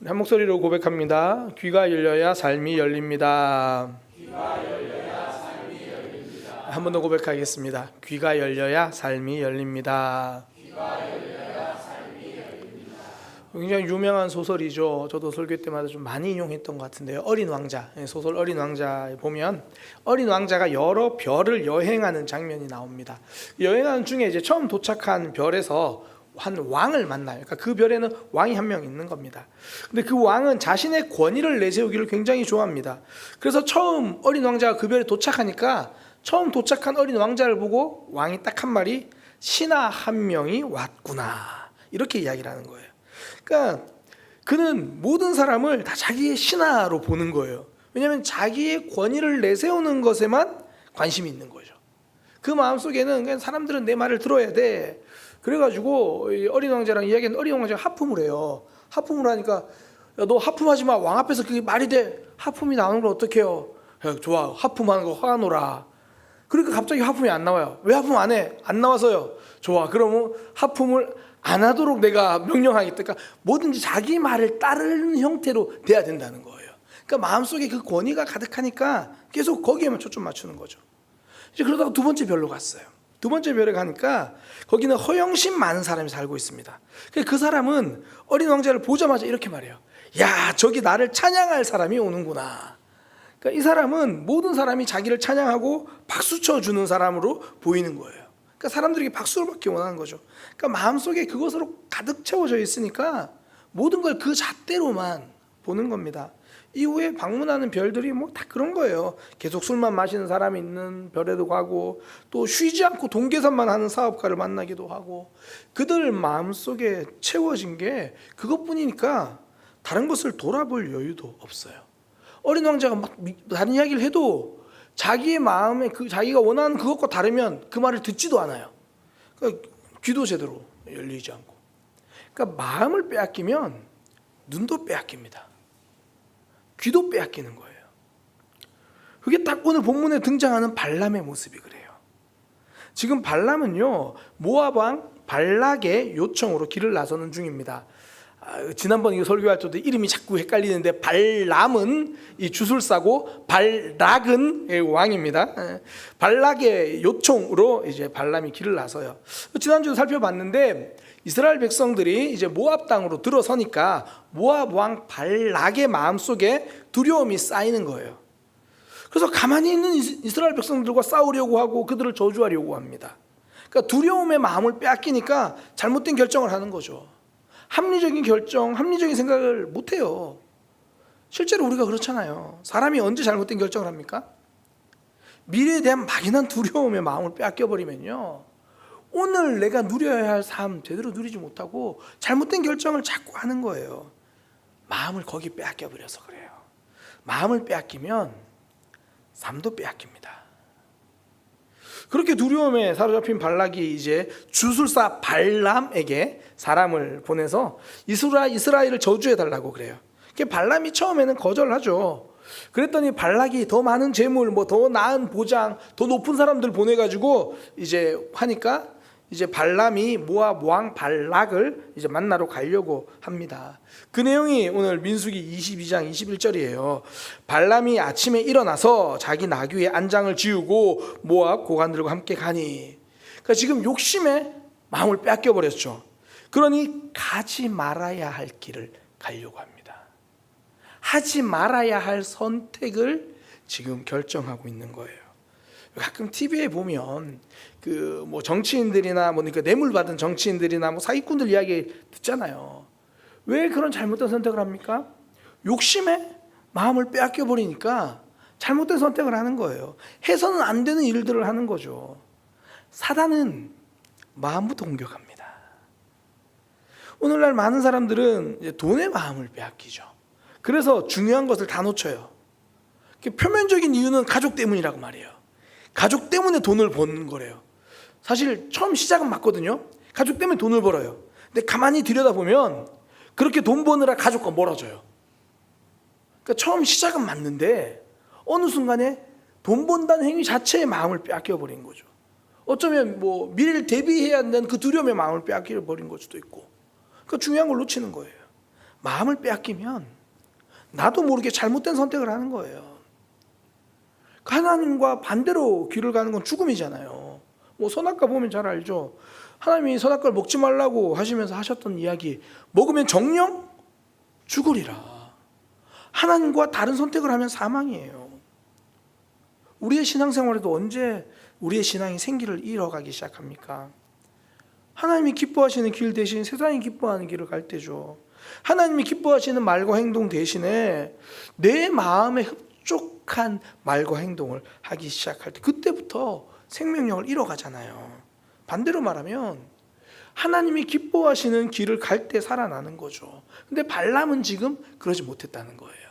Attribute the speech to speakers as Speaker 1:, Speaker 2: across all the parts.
Speaker 1: 한 목소리로 고백합니다. 귀가 열려야 삶이 열립니다. 한 번 더 고백하겠습니다. 귀가 열려야 삶이 열립니다. 굉장히 유명한 소설이죠. 저도 설교 때마다 좀 많이 인용했던 것 같은데요. 어린 왕자, 소설 어린 왕자에 보면 어린 왕자가 여러 별을 여행하는 장면이 나옵니다. 여행하는 중에 이제 처음 도착한 별에서 한 왕을 만나요. 그러니까 그 별에는 왕이 한 명 있는 겁니다. 근데 그 왕은 자신의 권위를 내세우기를 굉장히 좋아합니다. 그래서 처음 어린 왕자가 그 별에 도착하니까 처음 도착한 어린 왕자를 보고 왕이 딱 한 말이 신하 한 명이 왔구나, 이렇게 이야기를 하는 거예요. 그러니까 그는 모든 사람을 다 자기의 신하로 보는 거예요. 왜냐하면 자기의 권위를 내세우는 것에만 관심이 있는 거죠. 그 마음속에는 그냥 사람들은 내 말을 들어야 돼. 그래가지고 어린 왕자랑 이야기하는 어린 왕자가 하품을 해요. 하품을 하니까 야, 너 하품하지 마. 왕 앞에서 그게 말이 돼. 하품이 나오는 걸 어떻게 해요? 야, 좋아. 하품하는 거 화가 놀아. 그러니까 갑자기 하품이 안 나와요. 왜 하품 안 해? 안 나와서요. 좋아. 그러면 하품을 안 하도록 내가 명령하겠다. 그러니까 뭐든지 자기 말을 따르는 형태로 돼야 된다는 거예요. 그러니까 마음속에 그 권위가 가득하니까 계속 거기에만 초점 맞추는 거죠. 이제 그러다가 두 번째 별로 갔어요. 두 번째 별에 가니까 거기는 허영심 많은 사람이 살고 있습니다. 그 사람은 어린 왕자를 보자마자 이렇게 말해요. 야, 저기 나를 찬양할 사람이 오는구나. 그러니까 이 사람은 모든 사람이 자기를 찬양하고 박수 쳐주는 사람으로 보이는 거예요. 그러니까 사람들에게 박수를 받기 원하는 거죠. 그러니까 마음속에 그것으로 가득 채워져 있으니까 모든 걸 그 잣대로만 보는 겁니다. 이후에 방문하는 별들이 뭐 다 그런 거예요. 계속 술만 마시는 사람이 있는 별에도 가고, 또 쉬지 않고 동계산만 하는 사업가를 만나기도 하고, 그들 마음속에 채워진 게 그것뿐이니까 다른 것을 돌아볼 여유도 없어요. 어린 왕자가 막 다른 이야기를 해도 자기의 마음에 자기가 원하는 그것과 다르면 그 말을 듣지도 않아요. 그러니까 귀도 제대로 열리지 않고. 그러니까 마음을 빼앗기면 눈도 빼앗깁니다. 귀도 빼앗기는 거예요. 그게 딱 오늘 본문에 등장하는 발람의 모습이 그래요. 지금 발람은요, 모압 왕 발락의 요청으로 길을 나서는 중입니다. 지난번 이거 설교할 때도 이름이 자꾸 헷갈리는데, 발람은 이 주술사고 발락은 왕입니다. 발락의 요청으로 이제 발람이 길을 나서요. 지난주도 살펴봤는데 이스라엘 백성들이 이제 모압 땅으로 들어서니까 모압 왕 발락의 마음속에 두려움이 쌓이는 거예요. 그래서 가만히 있는 이스라엘 백성들과 싸우려고 하고 그들을 저주하려고 합니다. 그러니까 두려움의 마음을 빼앗기니까 잘못된 결정을 하는 거죠. 합리적인 결정, 합리적인 생각을 못해요. 실제로 우리가 그렇잖아요. 사람이 언제 잘못된 결정을 합니까? 미래에 대한 막연한 두려움의 마음을 빼앗겨버리면요, 오늘 내가 누려야 할 삶 제대로 누리지 못하고 잘못된 결정을 자꾸 하는 거예요. 마음을 거기 빼앗겨버려서 그래요. 마음을 빼앗기면 삶도 빼앗깁니다. 그렇게 두려움에 사로잡힌 발락이 이제 주술사 발람에게 사람을 보내서 이스라엘을 저주해달라고 그래요. 발람이 처음에는 거절하죠. 그랬더니 발락이 더 많은 재물, 더 나은 보장, 더 높은 사람들 보내가지고 이제 하니까 이제 발람이 모압 왕 발락을 이제 만나러 가려고 합니다. 그 내용이 오늘 민수기 22장 21절이에요. 발람이 아침에 일어나서 자기 나귀의 안장을 지우고 모압 고관들과 함께 가니. 그러니까 지금 욕심에 마음을 뺏겨 버렸죠. 그러니 가지 말아야 할 길을 가려고 합니다. 하지 말아야 할 선택을 지금 결정하고 있는 거예요. 가끔 TV에 보면 정치인들이나 뇌물 받은 정치인들이나 사기꾼들 이야기 듣잖아요. 왜 그런 잘못된 선택을 합니까? 욕심에 마음을 빼앗겨 버리니까 잘못된 선택을 하는 거예요. 해서는 안 되는 일들을 하는 거죠. 사단은 마음부터 공격합니다. 오늘날 많은 사람들은 이제 돈의 마음을 빼앗기죠. 그래서 중요한 것을 다 놓쳐요. 표면적인 이유는 가족 때문이라고 말해요. 가족 때문에 돈을 버는 거래요. 사실 처음 시작은 맞거든요. 가족 때문에 돈을 벌어요. 근데 가만히 들여다보면 그렇게 돈 버느라 가족과 멀어져요. 그러니까 처음 시작은 맞는데 어느 순간에 돈 번다는 행위 자체의 마음을 빼앗겨버린 거죠. 어쩌면 미래를 대비해야 한다는 그 두려움의 마음을 빼앗겨버린 걸 수도 있고. 그러니까 중요한 걸 놓치는 거예요. 마음을 빼앗기면 나도 모르게 잘못된 선택을 하는 거예요. 하나님과 반대로 길을 가는 건 죽음이잖아요. 뭐 선악과 보면 잘 알죠. 하나님이 선악과를 먹지 말라고 하시면서 하셨던 이야기, 먹으면 정령 죽으리라. 하나님과 다른 선택을 하면 사망이에요. 우리의 신앙생활에도 언제 우리의 신앙이 생기를 잃어가기 시작합니까? 하나님이 기뻐하시는 길 대신 세상이 기뻐하는 길을 갈 때죠. 하나님이 기뻐하시는 말과 행동 대신에 내 마음에 흡족한 말과 행동을 하기 시작할 때, 그때부터 생명력을 잃어가잖아요. 반대로 말하면 하나님이 기뻐하시는 길을 갈 때 살아나는 거죠. 근데 발람은 지금 그러지 못했다는 거예요.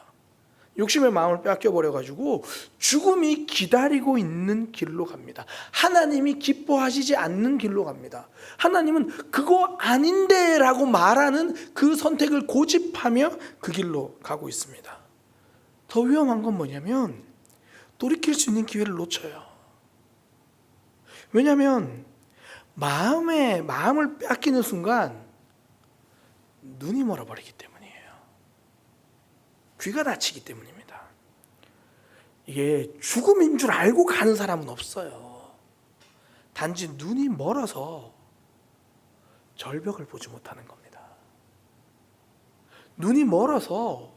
Speaker 1: 욕심의 마음을 뺏겨버려가지고 죽음이 기다리고 있는 길로 갑니다. 하나님이 기뻐하시지 않는 길로 갑니다. 하나님은 그거 아닌데 라고 말하는 그 선택을 고집하며 그 길로 가고 있습니다. 더 위험한 건 뭐냐면 돌이킬 수 있는 기회를 놓쳐요. 왜냐하면 마음을 뺏기는 순간 눈이 멀어버리기 때문이에요. 귀가 다치기 때문입니다. 이게 죽음인 줄 알고 가는 사람은 없어요. 단지 눈이 멀어서 절벽을 보지 못하는 겁니다. 눈이 멀어서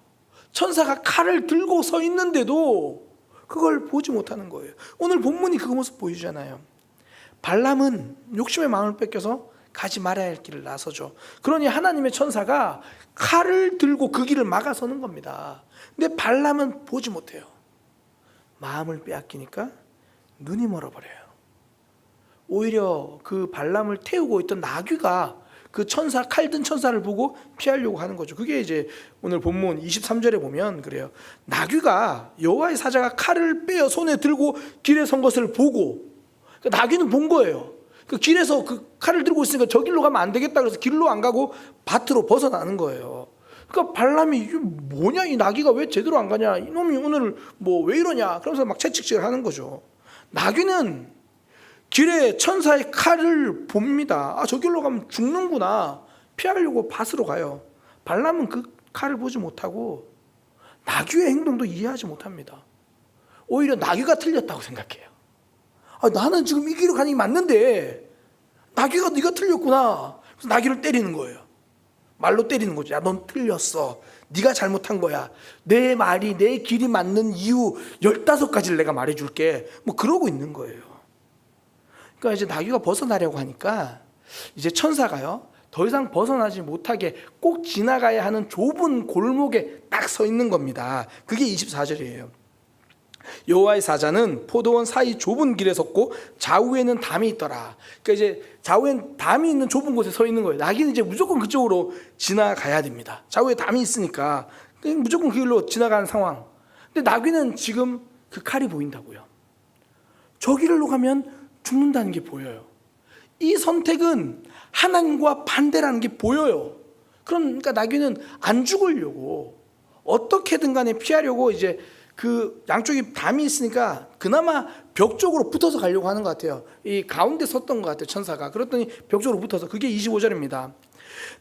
Speaker 1: 천사가 칼을 들고 서 있는데도 그걸 보지 못하는 거예요. 오늘 본문이 그 모습 보이잖아요. 발람은 욕심의 마음을 뺏겨서 가지 말아야 할 길을 나서죠. 그러니 하나님의 천사가 칼을 들고 그 길을 막아서는 겁니다. 근데 발람은 보지 못해요. 마음을 빼앗기니까 눈이 멀어버려요. 오히려 그 발람을 태우고 있던 나귀가 그 천사, 칼 든 천사를 보고 피하려고 하는 거죠. 그게 이제 오늘 본문 23절에 보면 그래요. 나귀가 여호와의 사자가 칼을 빼어 손에 들고 길에 선 것을 보고, 나귀는 본 거예요. 그 길에서 그 칼을 들고 있으니까 저 길로 가면 안 되겠다 그래서 길로 안 가고 밭으로 벗어나는 거예요. 그러니까 발람이 이게 뭐냐, 이 나귀가 왜 제대로 안 가냐, 이놈이 오늘 뭐 왜 이러냐, 그러면서 막 채찍질을 하는 거죠. 나귀는 길에 천사의 칼을 봅니다. 아, 저 길로 가면 죽는구나. 피하려고 밭으로 가요. 발람은 그 칼을 보지 못하고 나귀의 행동도 이해하지 못합니다. 오히려 나귀가 틀렸다고 생각해요. 아, 나는 지금 이 길을 가는 게 맞는데 나귀가 네가 틀렸구나. 그래서 나귀를 때리는 거예요. 말로 때리는 거죠. 야, 넌 틀렸어. 네가 잘못한 거야. 내 말이, 내 길이 맞는 이유 15가지를 내가 말해줄게. 뭐 그러고 있는 거예요. 그러니까 이제 나귀가 벗어나려고 하니까 이제 천사가요, 더 이상 벗어나지 못하게 꼭 지나가야 하는 좁은 골목에 딱 서 있는 겁니다. 그게 24절이에요. 여호와의 사자는 포도원 사이 좁은 길에 섰고 좌우에는 담이 있더라. 그러니까 이제 좌우엔 담이 있는 좁은 곳에 서 있는 거예요. 나귀는 이제 무조건 그쪽으로 지나가야 됩니다. 좌우에 담이 있으니까 무조건 그 길로 지나가는 상황. 근데 나귀는 지금 그 칼이 보인다고요. 저 길로 가면 죽는다는 게 보여요. 이 선택은 하나님과 반대라는 게 보여요. 그러니까 나귀는 안 죽으려고 어떻게든 간에 피하려고 이제 그 양쪽에 담이 있으니까 그나마 벽 쪽으로 붙어서 가려고 하는 것 같아요. 이 가운데 섰던 것 같아요, 천사가. 그랬더니 벽 쪽으로 붙어서, 그게 25절입니다.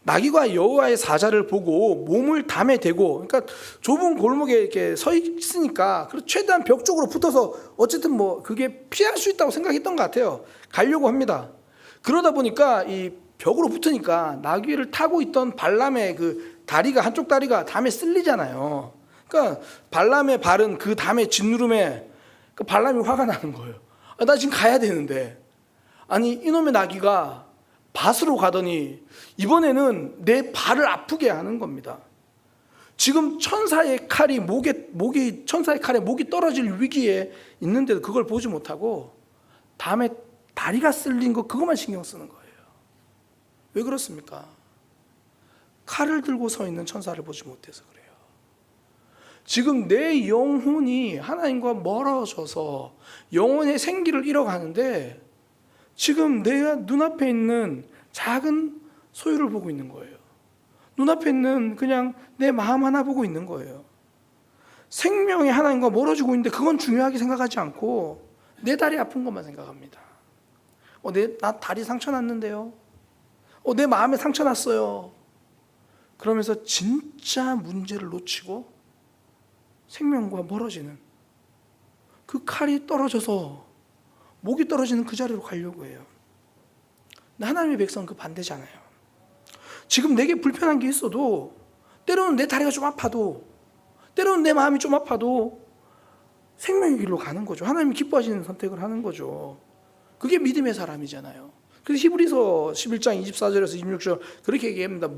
Speaker 1: 나귀가 여호와의 사자를 보고 몸을 담에 대고, 그러니까 좁은 골목에 이렇게 서 있으니까 최대한 벽 쪽으로 붙어서 어쨌든 뭐 그게 피할 수 있다고 생각했던 것 같아요. 가려고 합니다. 그러다 보니까 이 벽으로 붙으니까 나귀를 타고 있던 발람의 그 다리가, 한쪽 다리가 담에 쓸리잖아요. 그러니까 발람의 발은 그 담에 짓누름에 그 발람이 화가 나는 거예요. 아, 나 지금 가야 되는데, 아니 이놈의 나귀가 밭으로 가더니 이번에는 내 발을 아프게 하는 겁니다. 지금 천사의 칼이 천사의 칼에 목이 떨어질 위기에 있는데도 그걸 보지 못하고 담에 다리가 쓸린 거, 그것만 신경 쓰는 거예요. 왜 그렇습니까? 칼을 들고 서 있는 천사를 보지 못해서 그래요. 지금 내 영혼이 하나님과 멀어져서 영혼의 생기를 잃어가는데 지금 내가 눈앞에 있는 작은 소유를 보고 있는 거예요. 눈앞에 있는 그냥 내 마음 하나 보고 있는 거예요. 생명이 하나님과 멀어지고 있는데 그건 중요하게 생각하지 않고 내 다리 아픈 것만 생각합니다. 나 다리 상처 났는데요. 내 마음에 상처 났어요. 그러면서 진짜 문제를 놓치고 생명과 멀어지는, 그 칼이 떨어져서 목이 떨어지는 그 자리로 가려고 해요. 하나님의 백성은 그 반대잖아요. 지금 내게 불편한 게 있어도, 때로는 내 다리가 좀 아파도, 때로는 내 마음이 좀 아파도 생명의 길로 가는 거죠. 하나님이 기뻐하시는 선택을 하는 거죠. 그게 믿음의 사람이잖아요. 그래서 히브리서 11장 24절에서 26절 그렇게 얘기합니다.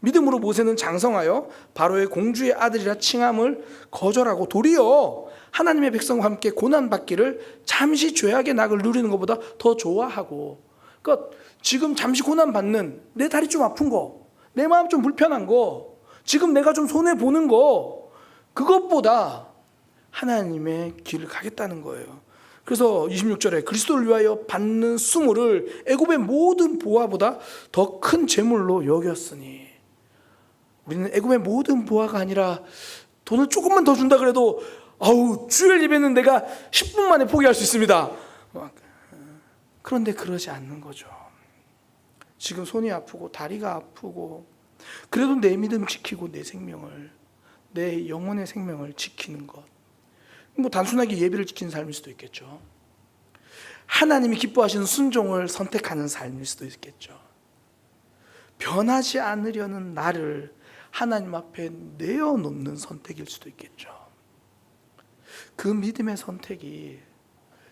Speaker 1: 믿음으로 모세는 장성하여 바로의 공주의 아들이라 칭함을 거절하고 도리어 하나님의 백성과 함께 고난받기를 잠시 죄악의 낙을 누리는 것보다 더 좋아하고, 그러니까 지금 잠시 고난받는 내 다리 좀 아픈 거, 내 마음 좀 불편한 거, 지금 내가 좀 손해보는 거, 그것보다 하나님의 길을 가겠다는 거예요. 그래서 26절에 그리스도를 위하여 받는 수모를 애굽의 모든 보화보다 더 큰 재물로 여겼으니, 우리는 애굽의 모든 보화가 아니라 돈을 조금만 더 준다 그래도 주일 예배는 내가 10분 만에 포기할 수 있습니다. 그런데 그러지 않는 거죠. 지금 손이 아프고 다리가 아프고 그래도 내 믿음 지키고 내 생명을, 내 영혼의 생명을 지키는 것, 단순하게 예배를 지키는 삶일 수도 있겠죠. 하나님이 기뻐하시는 순종을 선택하는 삶일 수도 있겠죠. 변하지 않으려는 나를 하나님 앞에 내어놓는 선택일 수도 있겠죠. 그 믿음의 선택이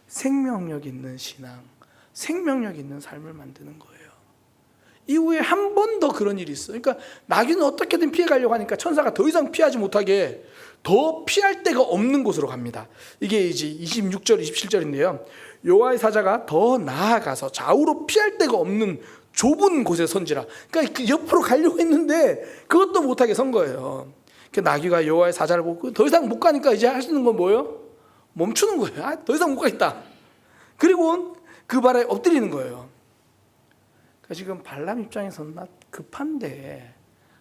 Speaker 1: 생명력 있는 신앙, 생명력 있는 삶을 만드는 거예요. 이후에 한 번 더 그런 일이 있어요. 그러니까 나귀는 어떻게든 피해가려고 하니까 천사가 더 이상 피하지 못하게 더 피할 데가 없는 곳으로 갑니다. 이게 이제 26절, 27절인데요. 여호와의 사자가 더 나아가서 좌우로 피할 데가 없는 좁은 곳에 선지라. 그러니까 그 옆으로 가려고 했는데 그것도 못하게 선 거예요. 나귀가 여호와의 사자를 보고 더 이상 못 가니까 이제 할 수 있는 건 뭐예요? 멈추는 거예요. 더 이상 못 가겠다. 그리고 그 발에 엎드리는 거예요. 그러니까 지금 발람 입장에서는 나 급한데,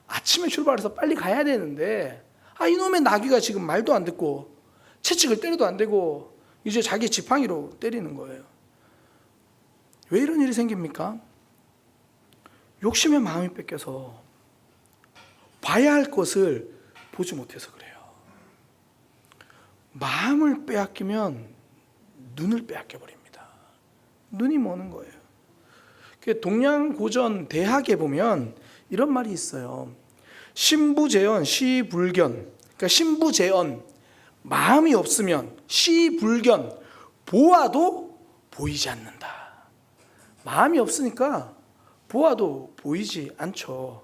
Speaker 1: 아침에 출발해서 빨리 가야 되는데, 이놈의 나귀가 지금 말도 안 듣고 채찍을 때려도 안 되고 이제 자기 지팡이로 때리는 거예요. 왜 이런 일이 생깁니까? 욕심의 마음이 뺏겨서 봐야 할 것을 보지 못해서 그래요. 마음을 빼앗기면 눈을 빼앗겨 버립니다. 눈이 머는 거예요. 동양고전 대학에 보면 이런 말이 있어요. 신부재언 시불견. 그러니까 신부재언, 마음이 없으면 시불견, 보아도 보이지 않는다. 마음이 없으니까 보아도 보이지 않죠.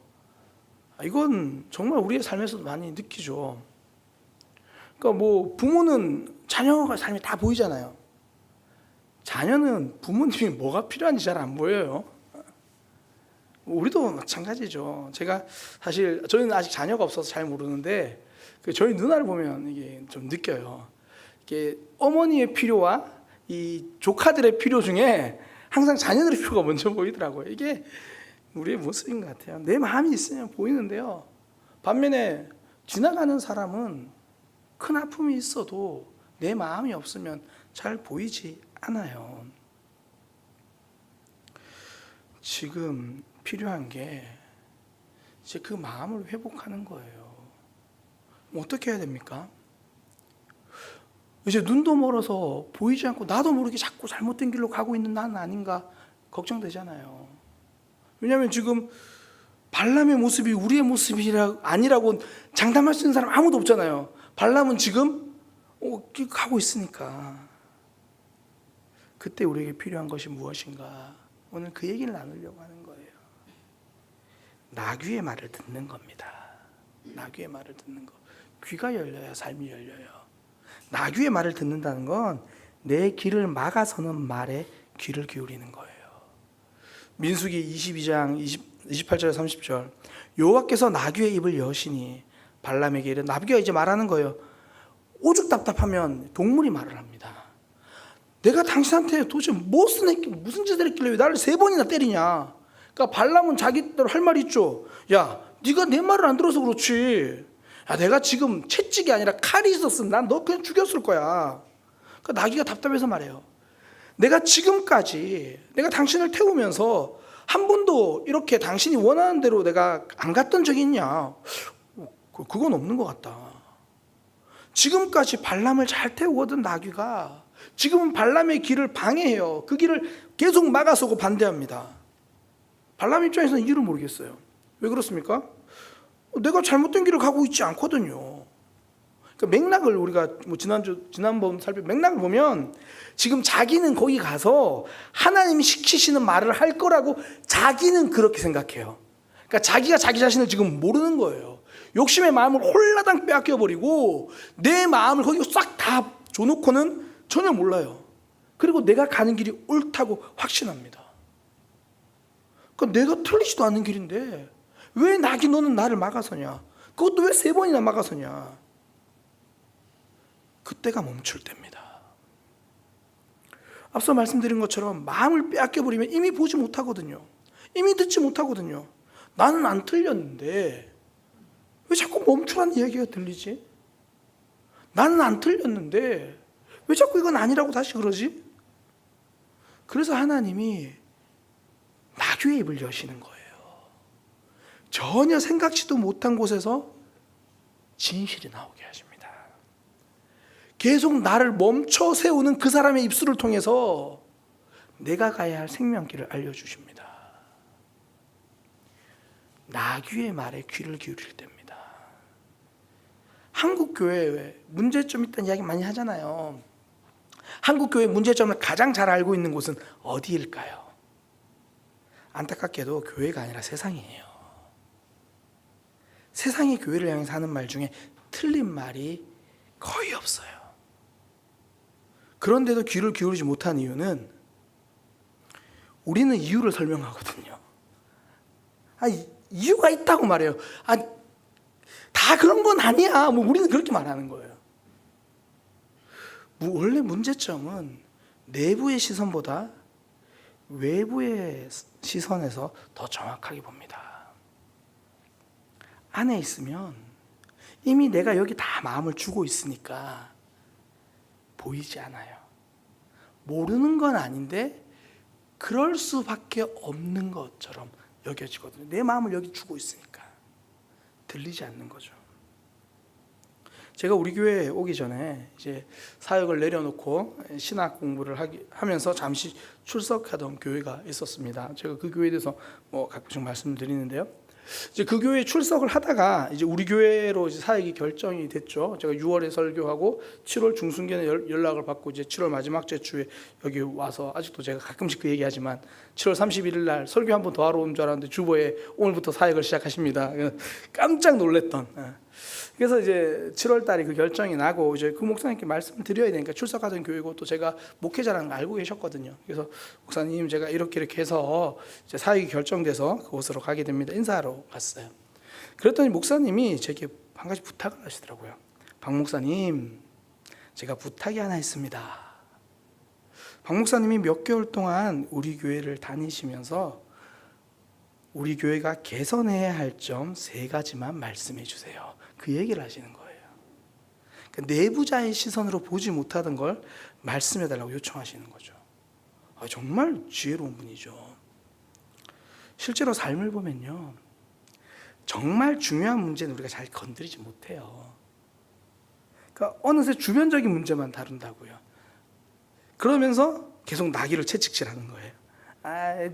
Speaker 1: 이건 정말 우리의 삶에서도 많이 느끼죠. 그러니까 부모는 자녀가 삶이 다 보이잖아요. 자녀는 부모님이 뭐가 필요한지 잘 안 보여요. 우리도 마찬가지죠. 제가 사실 저희는 아직 자녀가 없어서 잘 모르는데 저희 누나를 보면 이게 좀 느껴요. 이게 어머니의 필요와 이 조카들의 필요 중에 항상 자녀들의 필요가 먼저 보이더라고요. 이게 우리의 모습인 것 같아요. 내 마음이 있으면 보이는데요. 반면에 지나가는 사람은 큰 아픔이 있어도 내 마음이 없으면 잘 보이지 않아요. 지금 필요한 게 이제 그 마음을 회복하는 거예요. 어떻게 해야 됩니까? 이제 눈도 멀어서 보이지 않고 나도 모르게 자꾸 잘못된 길로 가고 있는 나는 아닌가 걱정되잖아요. 왜냐하면 지금 발람의 모습이 우리의 모습이 아니라고 장담할 수 있는 사람 아무도 없잖아요. 발람은 지금 가고 있으니까. 그때 우리에게 필요한 것이 무엇인가? 오늘 그 얘기를 나누려고 하는 거예요. 나귀의 말을 듣는 겁니다. 나귀의 말을 듣는 거. 귀가 열려야 삶이 열려요. 나귀의 말을 듣는다는 건 내 길을 막아서는 말에 귀를 기울이는 거예요. 민수기 22장 28절 30절. 여호와께서 나귀의 입을 여시니 발람에게 이르, 나귀가 이제 말하는 거예요. 오죽 답답하면 동물이 말을 합니다. 내가 당신한테 도대체 무슨 짓을 했길래 왜 나를 3번이나 때리냐. 그러니까 발람은 자기대로 할 말이 있죠. 야, 네가 내 말을 안 들어서 그렇지. 야, 내가 지금 채찍이 아니라 칼이 있었으면 난 너 그냥 죽였을 거야. 그러니까 나귀가 답답해서 말해요. 내가 지금까지 내가 당신을 태우면서 한 번도 이렇게 당신이 원하는 대로 내가 안 갔던 적이 있냐? 그건 없는 것 같다. 지금까지 발람을 잘 태우거든 나귀가. 지금은 발람의 길을 방해해요. 그 길을 계속 막아서고 반대합니다. 발람 입장에서는 이유를 모르겠어요. 왜 그렇습니까? 내가 잘못된 길을 가고 있지 않거든요. 그러니까 맥락을 우리가 지난번 살펴본 맥락을 보면 지금 자기는 거기 가서 하나님이 시키시는 말을 할 거라고 자기는 그렇게 생각해요. 그러니까 자기가 자기 자신을 지금 모르는 거예요. 욕심의 마음을 홀라당 빼앗겨버리고 내 마음을 거기 싹 다 줘놓고는 전혀 몰라요. 그리고 내가 가는 길이 옳다고 확신합니다. 그러니까 내가 틀리지도 않는 길인데 왜 나기 너는 나를 막아서냐? 그것도 왜 3번이나 막아서냐? 그때가 멈출 때입니다. 앞서 말씀드린 것처럼 마음을 빼앗겨버리면 이미 보지 못하거든요. 이미 듣지 못하거든요. 나는 안 틀렸는데 왜 자꾸 멈추라는 이야기가 들리지? 나는 안 틀렸는데 왜 자꾸 이건 아니라고 다시 그러지? 그래서 하나님이 나귀의 입을 여시는 거예요. 전혀 생각지도 못한 곳에서 진실이 나오게 하십니다. 계속 나를 멈춰 세우는 그 사람의 입술을 통해서 내가 가야 할 생명길을 알려주십니다. 나귀의 말에 귀를 기울일 때입니다. 한국 교회에 문제점 있다는 이야기 많이 하잖아요. 한국 교회의 문제점을 가장 잘 알고 있는 곳은 어디일까요? 안타깝게도 교회가 아니라 세상이에요. 세상이 교회를 향해서 하는 말 중에 틀린 말이 거의 없어요. 그런데도 귀를 기울이지 못한 이유는 우리는 이유를 설명하거든요. 이유가 있다고 말해요. 다 그런 건 아니야. 우리는 그렇게 말하는 거예요. 원래 문제점은 내부의 시선보다 외부의 시선에서 더 정확하게 봅니다. 안에 있으면 이미 내가 여기 다 마음을 주고 있으니까 보이지 않아요. 모르는 건 아닌데 그럴 수밖에 없는 것처럼 여겨지거든요. 내 마음을 여기 주고 있으니까 들리지 않는 거죠. 제가 우리 교회에 오기 전에 이제 사역을 내려놓고 신학 공부를 하면서 잠시 출석하던 교회가 있었습니다. 제가 그 교회에 대해서 가끔씩 말씀드리는데요. 이제 그 교회에 출석을 하다가 이제 우리 교회로 이제 사역이 결정이 됐죠. 제가 6월에 설교하고 7월 중순경에 연락을 받고 이제 7월 마지막 주에 여기 와서 아직도 제가 가끔씩 그 얘기하지만 7월 31일 날 설교 한 번 더 하러 온 줄 알았는데 주보에 오늘부터 사역을 시작하십니다. 깜짝 놀랬던. 그래서 이제 7월 달에 그 결정이 나고 이제 그 목사님께 말씀을 드려야 되니까 출석하던 교회고 또 제가 목회자라는 걸 알고 계셨거든요. 그래서 목사님 제가 이렇게 해서 이제 사역이 결정돼서 그곳으로 가게 됩니다. 인사하러 갔어요. 그랬더니 목사님이 제게 한 가지 부탁을 하시더라고요. 박 목사님, 제가 부탁이 하나 있습니다. 박 목사님이 몇 개월 동안 우리 교회를 다니시면서 우리 교회가 개선해야 할 점 3가지만 말씀해 주세요. 그 얘기를 하시는 거예요. 그러니까 내부자의 시선으로 보지 못하던 걸 말씀해 달라고 요청하시는 거죠. 정말 지혜로운 분이죠. 실제로 삶을 보면요, 정말 중요한 문제는 우리가 잘 건드리지 못해요. 그러니까 어느새 주변적인 문제만 다룬다고요. 그러면서 계속 나귀를 채찍질하는 거예요.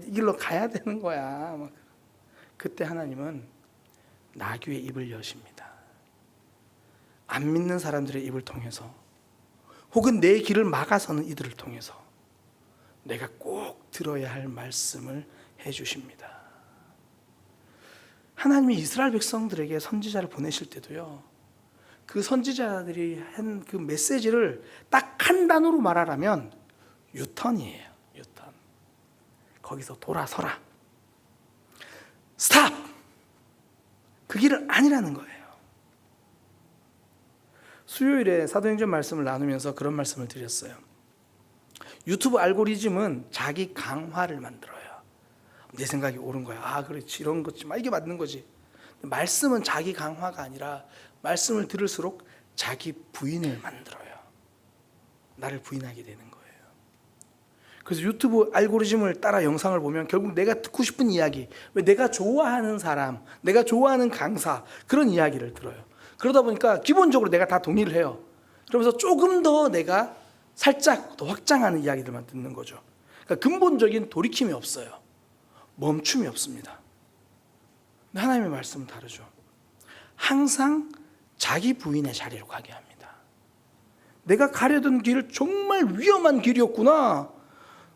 Speaker 1: 이 길로 가야 되는 거야. 그때 하나님은 나귀의 입을 여십니다. 안 믿는 사람들의 입을 통해서, 혹은 내 길을 막아서는 이들을 통해서 내가 꼭 들어야 할 말씀을 해주십니다. 하나님이 이스라엘 백성들에게 선지자를 보내실 때도요, 그 선지자들이 한 그 메시지를 딱 한 단어로 말하라면 유턴이에요. 유턴. 거기서 돌아서라. 스탑! 그 길은 아니라는 거예요. 수요일에 사도행전 말씀을 나누면서 그런 말씀을 드렸어요. 유튜브 알고리즘은 자기 강화를 만들어요. 내 생각이 옳은 거야. 그렇지, 이런 거지. 이게 맞는 거지. 말씀은 자기 강화가 아니라 말씀을 들을수록 자기 부인을 만들어요. 나를 부인하게 되는 거예요. 그래서 유튜브 알고리즘을 따라 영상을 보면 결국 내가 듣고 싶은 이야기, 왜 내가 좋아하는 사람, 내가 좋아하는 강사, 그런 이야기를 들어요. 그러다 보니까 기본적으로 내가 다 동의를 해요. 그러면서 조금 더 내가 살짝 더 확장하는 이야기들만 듣는 거죠. 그러니까 근본적인 돌이킴이 없어요. 멈춤이 없습니다. 근데 하나님의 말씀은 다르죠. 항상 자기 부인의 자리로 가게 합니다. 내가 가려던 길을 정말 위험한 길이었구나,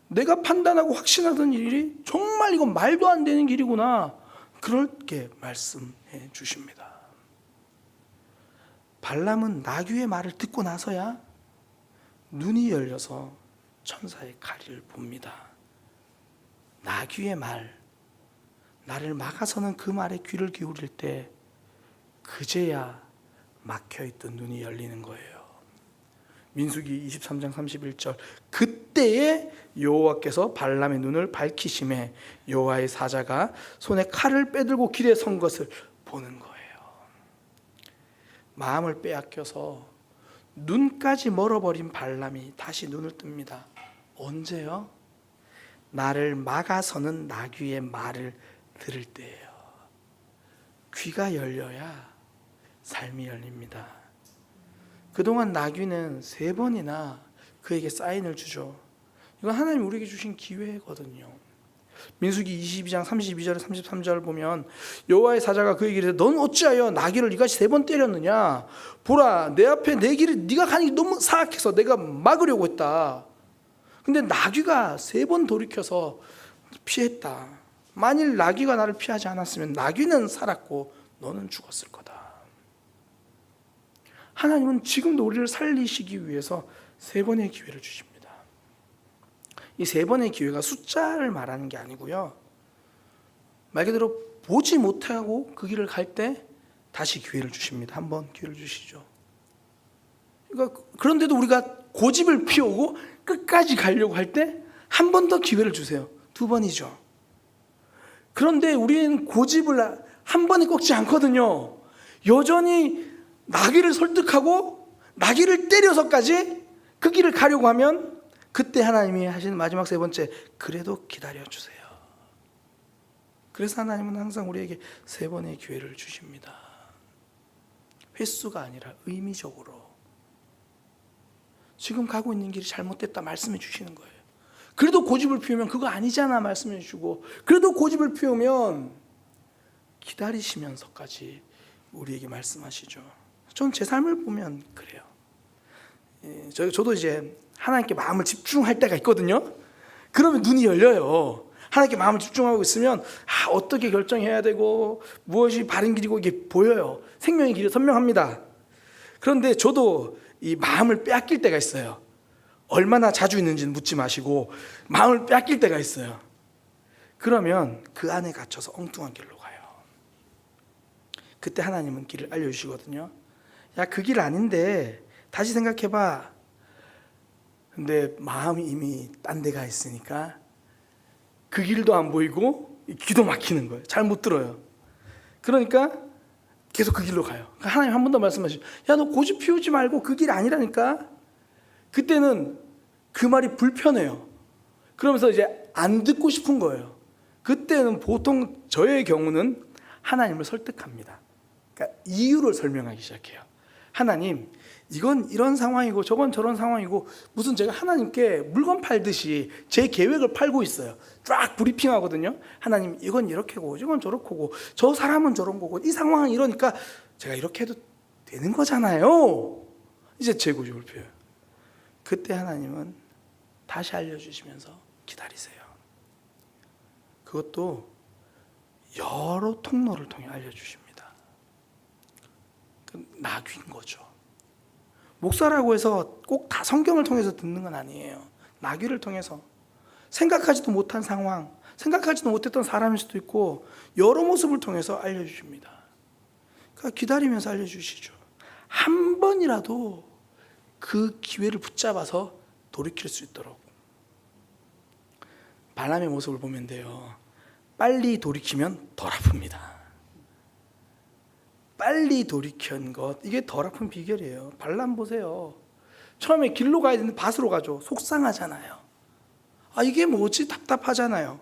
Speaker 1: 내가 판단하고 확신하던 일이 정말 이건 말도 안 되는 길이구나, 그렇게 말씀해 주십니다. 발람은 나귀의 말을 듣고 나서야 눈이 열려서 천사의 가리를 봅니다. 나귀의 말, 나를 막아서는 그 말에 귀를 기울일 때 그제야 막혀있던 눈이 열리는 거예요. 민수기 23장 31절, 그때에 여호와께서 발람의 눈을 밝히심에 여호와의 사자가 손에 칼을 빼들고 길에 선 것을 보는 거예요. 마음을 빼앗겨서 눈까지 멀어버린 발람이 다시 눈을 뜹니다. 언제요? 나를 막아서는 나귀의 말을 들을 때예요. 귀가 열려야 삶이 열립니다. 그동안 나귀는 3번이나 그에게 사인을 주죠. 이건 하나님 우리에게 주신 기회거든요. 민수기 22장 32절 33절 보면 여호와의 사자가 그에게 이르되 넌 어찌하여 나귀를 이같이 3번 때렸느냐? 보라, 내 앞에 내 길을 네가 가는 게 너무 사악해서 내가 막으려고 했다. 근데 나귀가 3번 돌이켜서 피했다. 만일 나귀가 나를 피하지 않았으면 나귀는 살았고 너는 죽었을 거다. 하나님은 지금도 우리를 살리시기 위해서 3번의 기회를 주십니다. 이 3번의 기회가 숫자를 말하는 게 아니고요, 말 그대로 보지 못하고 그 길을 갈 때 다시 기회를 주십니다. 한 번 기회를 주시죠. 그러니까 그런데도 우리가 고집을 피우고 끝까지 가려고 할 때 한 번 더 기회를 주세요. 2번이죠. 그런데 우리는 고집을 한 번에 꺾지 않거든요. 여전히 나귀를 설득하고 나귀를 때려서까지 그 길을 가려고 하면 그때 하나님이 하시는 마지막 3번째, 그래도 기다려주세요. 그래서 하나님은 항상 우리에게 3번의 기회를 주십니다. 횟수가 아니라 의미적으로. 지금 가고 있는 길이 잘못됐다 말씀해 주시는 거예요. 그래도 고집을 피우면 그거 아니잖아 말씀해 주시고, 그래도 고집을 피우면 기다리시면서까지 우리에게 말씀하시죠. 전 제 삶을 보면 그래요. 저도 이제 하나님께 마음을 집중할 때가 있거든요. 그러면 눈이 열려요. 하나님께 마음을 집중하고 있으면 어떻게 결정해야 되고 무엇이 바른 길이고 이게 보여요. 생명의 길이 선명합니다. 그런데 저도 이 마음을 빼앗길 때가 있어요. 얼마나 자주 있는지는 묻지 마시고 마음을 빼앗길 때가 있어요. 그러면 그 안에 갇혀서 엉뚱한 길로 가요. 그때 하나님은 길을 알려주시거든요. 야, 그 길 아닌데 다시 생각해봐. 근데 마음이 이미 딴 데 가 있으니까 그 길도 안 보이고 귀도 막히는 거예요. 잘 못 들어요. 그러니까 계속 그 길로 가요. 그러니까 하나님 한 번 더 말씀하시죠. 야, 너 고집 피우지 말고 그 길 아니라니까. 그때는 그 말이 불편해요. 그러면서 이제 안 듣고 싶은 거예요. 그때는 보통 저의 경우는 하나님을 설득합니다. 그러니까 이유를 설명하기 시작해요. 하나님, 이건 이런 상황이고 저건 저런 상황이고, 무슨 제가 하나님께 물건 팔듯이 제 계획을 팔고 있어요. 쫙 브리핑하거든요. 하나님, 이건 이렇게고 이건 저렇고 저 사람은 저런 거고 이 상황은 이러니까 제가 이렇게 해도 되는 거잖아요. 이제 제 고집을 펴요. 그때 하나님은 다시 알려주시면서 기다리세요. 그것도 여러 통로를 통해 알려주십니다. 나귀인 거죠. 목사라고 해서 꼭 다 성경을 통해서 듣는 건 아니에요. 나귀를 통해서 생각하지도 못한 상황, 생각하지도 못했던 사람일 수도 있고 여러 모습을 통해서 알려주십니다. 그러니까 기다리면서 알려주시죠. 한 번이라도 그 기회를 붙잡아서 돌이킬 수 있도록. 발람의 모습을 보면 돼요. 빨리 돌이키면 덜 아픕니다. 빨리 돌이킨 것, 이게 덜 아픈 비결이에요. 발람 보세요. 처음에 길로 가야 되는데 밭으로 가죠. 속상하잖아요. 이게 뭐지? 답답하잖아요.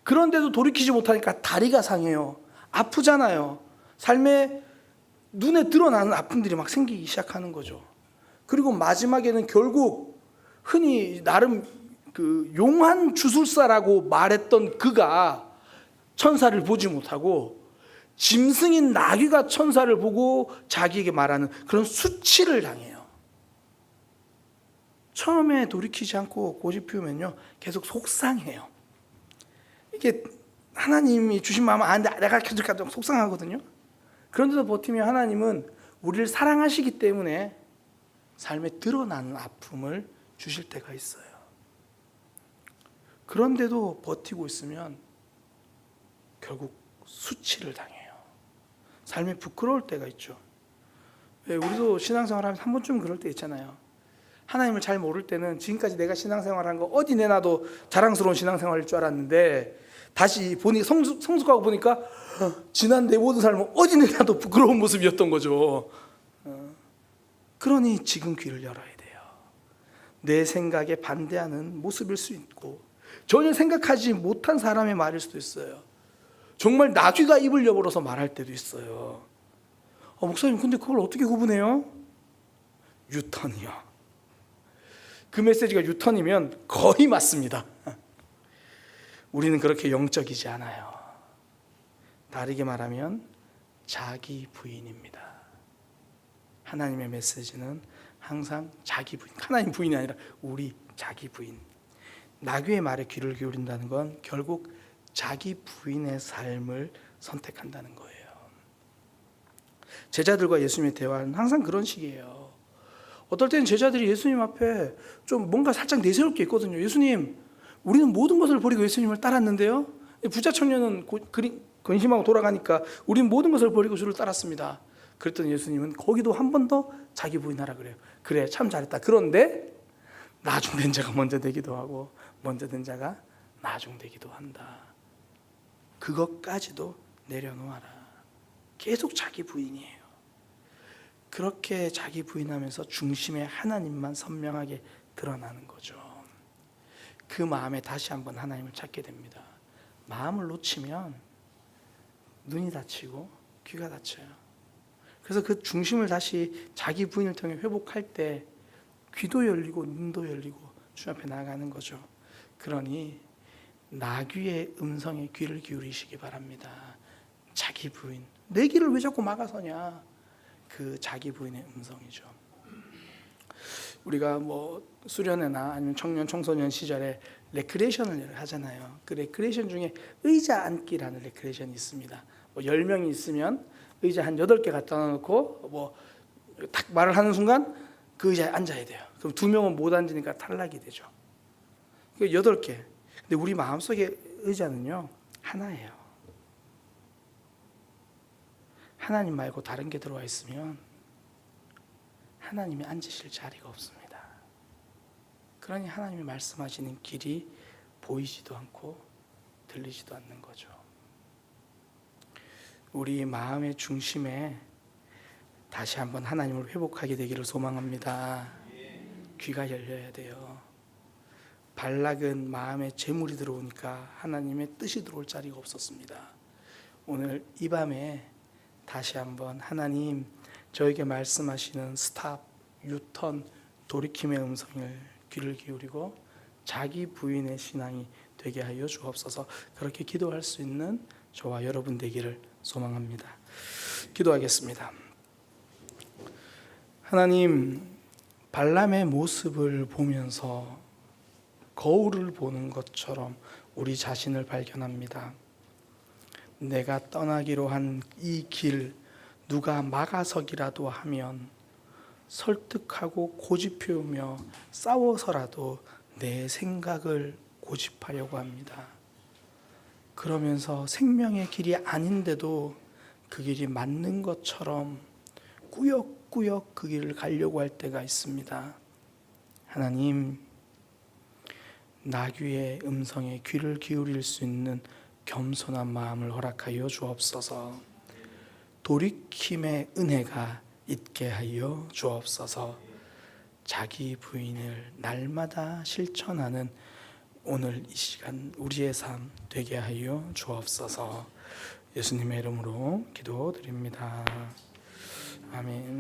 Speaker 1: 그런데도 돌이키지 못하니까 다리가 상해요. 아프잖아요. 삶에 눈에 드러나는 아픔들이 막 생기기 시작하는 거죠. 그리고 마지막에는 결국 흔히 나름 그 용한 주술사라고 말했던 그가 천사를 보지 못하고 짐승인 나귀가 천사를 보고 자기에게 말하는 그런 수치를 당해요. 처음에 돌이키지 않고 고집 피우면요 계속 속상해요. 이게 하나님이 주신 마음은 아는데 내가 계속 속상하거든요. 그런데도 버티면 하나님은 우리를 사랑하시기 때문에 삶에 드러나는 아픔을 주실 때가 있어요. 그런데도 버티고 있으면 결국 수치를 당해요. 삶이 부끄러울 때가 있죠. 우리도 신앙생활하면서 한 번쯤 그럴 때 있잖아요. 하나님을 잘 모를 때는 지금까지 내가 신앙생활한 거 어디 내놔도 자랑스러운 신앙생활일 줄 알았는데 다시 보니 성숙하고 보니까 지난 내 모든 삶은 어디 내놔도 부끄러운 모습이었던 거죠. 그러니 지금 귀를 열어야 돼요. 내 생각에 반대하는 모습일 수 있고 전혀 생각하지 못한 사람의 말일 수도 있어요. 정말 나귀가 입을 여물어서 말할 때도 있어요. 목사님 근데 그걸 어떻게 구분해요? 유턴이요. 그 메시지가 유턴이면 거의 맞습니다. 우리는 그렇게 영적이지 않아요. 다르게 말하면 자기 부인입니다. 하나님의 메시지는 항상 자기 부인, 하나님 부인이 아니라 우리 자기 부인. 나귀의 말에 귀를 기울인다는 건 결국 자기 부인의 삶을 선택한다는 거예요. 제자들과 예수님의 대화는 항상 그런 식이에요. 어떨 때는 제자들이 예수님 앞에 좀 뭔가 살짝 내세울 게 있거든요. 예수님, 우리는 모든 것을 버리고 예수님을 따랐는데요. 부자 청년은 근심하고 돌아가니까 우리는 모든 것을 버리고 주를 따랐습니다. 그랬더니 예수님은 거기도 한 번 더 자기 부인하라 그래요. 그래, 참 잘했다. 그런데 나중된 자가 먼저 되기도 하고 먼저 된 자가 나중되기도 한다. 그것까지도 내려놓아라. 계속 자기 부인이에요. 그렇게 자기 부인하면서 중심에 하나님만 선명하게 드러나는 거죠. 그 마음에 다시 한번 하나님을 찾게 됩니다. 마음을 놓치면 눈이 다치고 귀가 다쳐요. 그래서 그 중심을 다시 자기 부인을 통해 회복할 때 귀도 열리고 눈도 열리고 주 앞에 나아가는 거죠. 그러니 나귀의 음성에 귀를 기울이시기 바랍니다. 자기 부인, 내 길을 왜 자꾸 막아서냐? 그 자기 부인의 음성이죠. 우리가 뭐 수련회나 아니면 청년 청소년 시절에 레크레이션을 하잖아요. 그 레크레이션 중에 의자 앉기라는 레크레이션이 있습니다. 뭐 10명이 있으면 의자 한 8개 갖다 놓고 뭐 딱 말을 하는 순간 그 의자에 앉아야 돼요. 그럼 2명은 못 앉으니까 탈락이 되죠. 그 8개. 근데 우리 마음속의 의자는요 하나예요. 하나님 말고 다른 게 들어와 있으면 하나님이 앉으실 자리가 없습니다. 그러니 하나님이 말씀하시는 길이 보이지도 않고 들리지도 않는 거죠. 우리 마음의 중심에 다시 한번 하나님을 회복하게 되기를 소망합니다. 귀가 열려야 돼요. 발락은 마음에 재물이 들어오니까 하나님의 뜻이 들어올 자리가 없었습니다. 오늘 이 밤에 다시 한번 하나님 저에게 말씀하시는 스탑, 유턴, 돌이킴의 음성을 귀를 기울이고 자기 부인의 신앙이 되게 하여 주옵소서. 그렇게 기도할 수 있는 저와 여러분 되기를 소망합니다. 기도하겠습니다. 하나님, 발람의 모습을 보면서 거울을 보는 것처럼 우리 자신을 발견합니다. 내가 떠나기로 한 이 길 누가 막아서기라도 하면 설득하고 고집 피우며 싸워서라도 내 생각을 고집하려고 합니다. 그러면서 생명의 길이 아닌데도 그 길이 맞는 것처럼 꾸역꾸역 그 길을 가려고 할 때가 있습니다. 하나님, 나귀의 음성에 귀를 기울일 수 있는 겸손한 마음을 허락하여 주옵소서. 돌이킴의 은혜가 있게 하여 주옵소서. 자기 부인을 날마다 실천하는 오늘 이 시간 우리의 삶 되게 하여 주옵소서. 예수님의 이름으로 기도드립니다. 아멘.